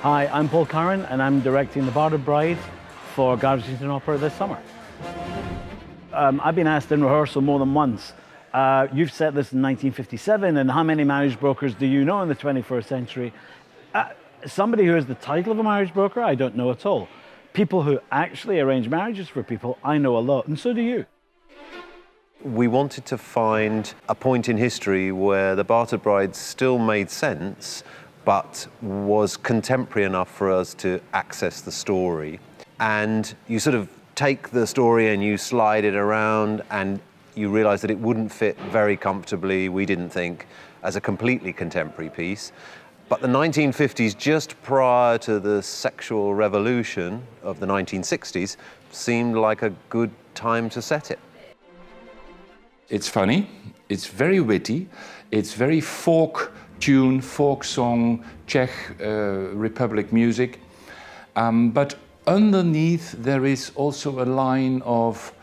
Hi, I'm Paul Curran and I'm directing the Bartered Bride for Garsington Opera this summer. I've been asked in rehearsal more than once, you've set this in 1957 and how many marriage brokers do you know in the 21st century? Somebody who has the title of a marriage broker, I don't know at all. People who actually arrange marriages for people, I know a lot, and so do you. We wanted to find a point in history where the Bartered Bride still made sense, but was contemporary enough for us to access the story. And you sort of take the story and you slide it around and you realise that it wouldn't fit very comfortably, we didn't think, as a completely contemporary piece. But the 1950s, just prior to the sexual revolution of the 1960s, seemed like a good time to set it. It's funny, it's very witty, it's very folk tune, folk song, Czech Republic music. But underneath there is also a line of,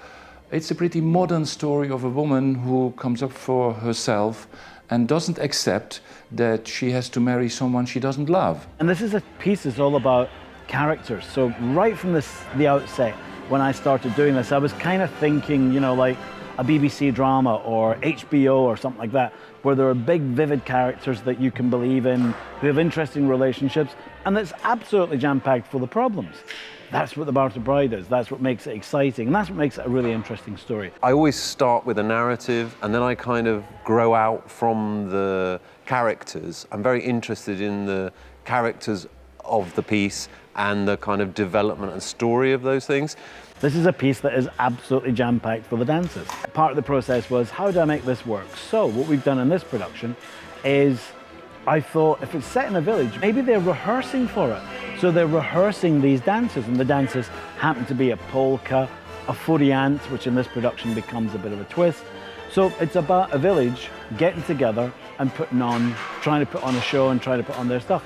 it's a pretty modern story of a woman who comes up for herself and doesn't accept that she has to marry someone she doesn't love. And this is a piece that's all about characters. So right from the outset, when I started doing this, I was kind of thinking, you know, like a BBC drama or HBO or something like that, where there are big, vivid characters that you can believe in, who have interesting relationships, and that's absolutely jam-packed full of problems. That's what the Bartered Bride is. That's what makes it exciting, and that's what makes it a really interesting story. I always start with a narrative, and then I kind of grow out from the characters. I'm very interested in the characters of the piece and the kind of development and story of those things. This is a piece that is absolutely jam-packed for the dancers. Part of the process was, how do I make this work? So what we've done in this production is, I thought, if it's set in a village, maybe they're rehearsing for it. So they're rehearsing these dances, and the dances happen to be a polka, a furiant, which in this production becomes a bit of a twist. So it's about a village getting together and trying to put on a show and trying to put on their stuff.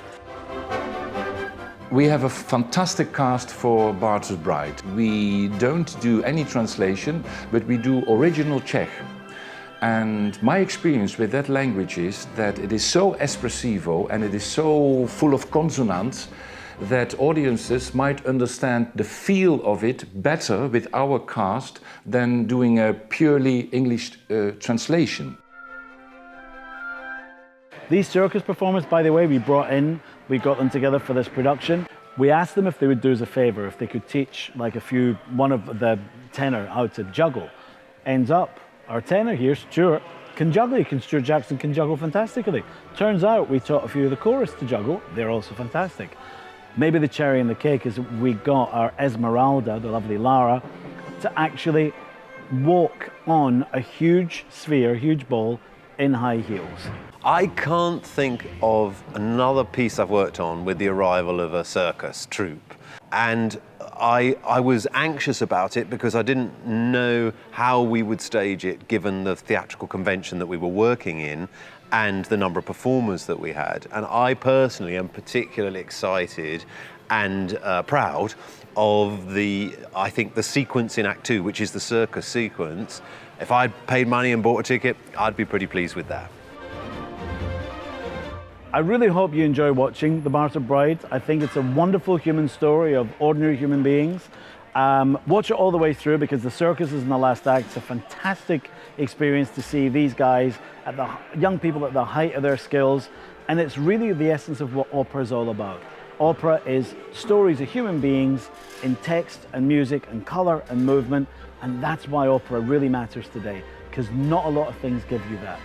We have a fantastic cast for Bartered Bride. We don't do any translation, but we do original Czech. And my experience with that language is that it is so espressivo and it is so full of consonants that audiences might understand the feel of it better with our cast than doing a purely English translation. These circus performers, by the way, we got them together for this production. We asked them if they would do us a favor, if they could teach like one of the tenor how to juggle. Ends up, our tenor here, Stuart, can juggle. Stuart Jackson can juggle fantastically. Turns out we taught a few of the chorus to juggle. They're also fantastic. Maybe the cherry in the cake is we got our Esmeralda, the lovely Lara, to actually walk on a huge sphere, huge ball, in high heels. I can't think of another piece I've worked on with the arrival of a circus troupe. And I was anxious about it because I didn't know how we would stage it given the theatrical convention that we were working in and the number of performers that we had. And I personally am particularly excited and proud of I think the sequence in Act 2, which is the circus sequence. If I'd paid money and bought a ticket, I'd be pretty pleased with that. I really hope you enjoy watching The Bartered Bride. I think it's a wonderful human story of ordinary human beings. Watch it all the way through because the circus is in the last act. It's a fantastic experience to see these guys, young people at the height of their skills. And it's really the essence of what opera is all about. Opera is stories of human beings in text and music and color and movement. And that's why opera really matters today, because not a lot of things give you that.